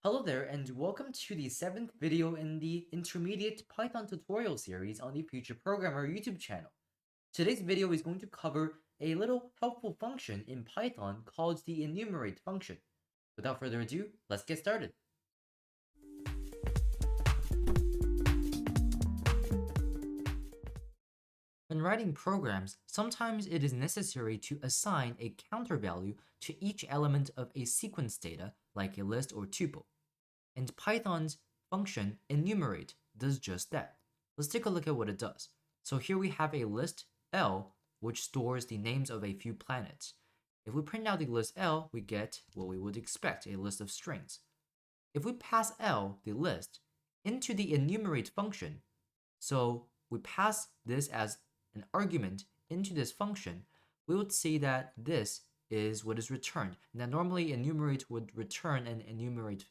Hello there and welcome to the 7th video in the Intermediate Python tutorial series on the Future Programmer YouTube channel. Today's video is going to cover a little helpful function in Python called the Enumerate function. Without further ado, let's get started. When writing programs, sometimes it is necessary to assign a counter value to each element of a sequence data, like a list or tuple. And Python's function enumerate does just that. Let's take a look at what it does. So here we have a list L, which stores the names of a few planets. If we print out the list L, we get what we would expect, a list of strings. If we pass L, the list, into the enumerate function, so we pass this as an argument into this function, we would see that this is what is returned. Now normally enumerate would return an enumerate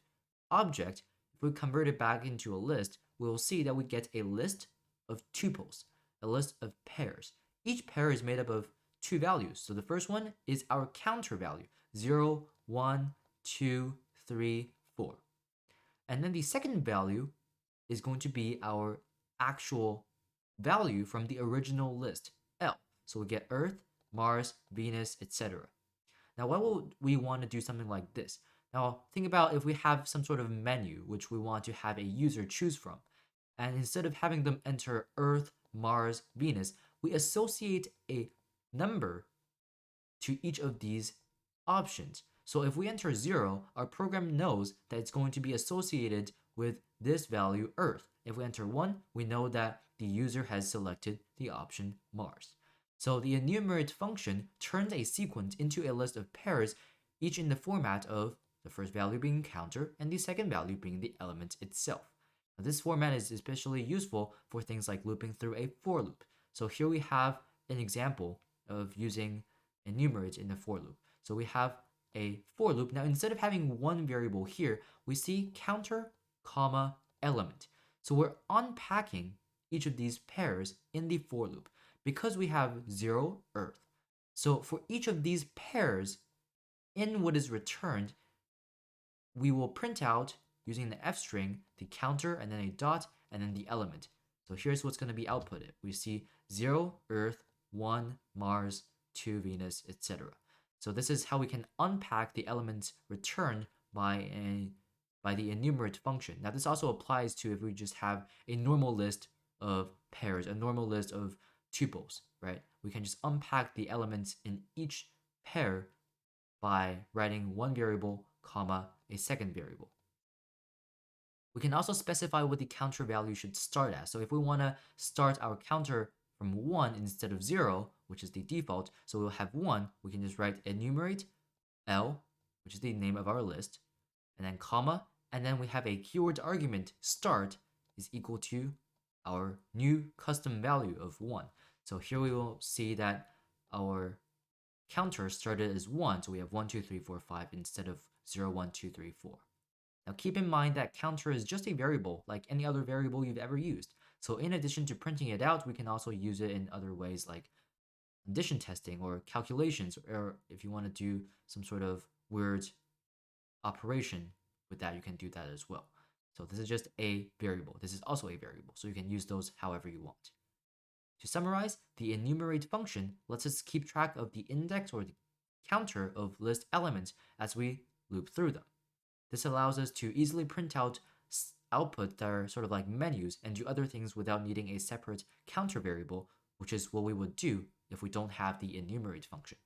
object. If we convert it back into a list, we will see that we get a list of tuples, a list of pairs. Each pair is made up of two values. So the first one is our counter value, 0, 1, 2, 3, 4. And then the second value is going to be our actual value from the original list, L. So we get Earth, Mars, Venus, etc. Now, why would we want to do something like this? Now, think about if we have some sort of menu which we want to have a user choose from. And instead of having them enter Earth, Mars, Venus, we associate a number to each of these options. So if we enter 0, our program knows that it's going to be associated with this value Earth. If we enter 1, we know that the user has selected the option Mars. So the enumerate function turns a sequence into a list of pairs, each in the format of the first value being counter and the second value being the element itself. Now, this format is especially useful for things like looping through a for loop. So here we have an example of using enumerate in the for loop. So we have a for loop. Now instead of having one variable here, we see counter, comma, element. So we're unpacking each of these pairs in the for loop because we have 0, Earth. So for each of these pairs in what is returned, we will print out using the f string, the counter, and then a dot, and then the element. So here's what's going to be outputted. We see 0, Earth, 1, Mars, 2, Venus, etc. So this is how we can unpack the elements returned by the enumerate function. Now this also applies to if we just have a normal list of pairs, a normal list of tuples, right? We can just unpack the elements in each pair by writing one variable, comma, a second variable. We can also specify what the counter value should start as. So if we want to start our counter from 1 instead of 0, which is the default, so we'll have 1, we can just write enumerate L, which is the name of our list, and then comma, and then we have a keyword argument start is equal to our new custom value of 1. So here we will see that our counter started as 1, so we have 1, 2, 3, 4, 5 instead of 0, 1, 2, 3, 4. Now keep in mind that counter is just a variable like any other variable you've ever used. So in addition to printing it out, we can also use it in other ways like addition testing or calculations, or if you want to do some sort of weird operation with that, you can do that as well. So this is just a variable. This is also a variable, so you can use those however you want. To summarize, the enumerate function lets us keep track of the index or the counter of list elements as we loop through them. This allows us to easily print out outputs that are sort of like menus and do other things without needing a separate counter variable, which is what we would do if we don't have the enumerate function.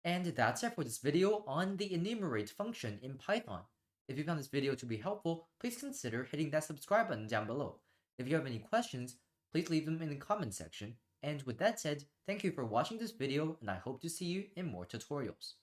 And that's it for this video on the enumerate function in Python. If you found this video to be helpful, please consider hitting that subscribe button down below. If you have any questions, please leave them in the comment section. And with that said, thank you for watching this video, and I hope to see you in more tutorials.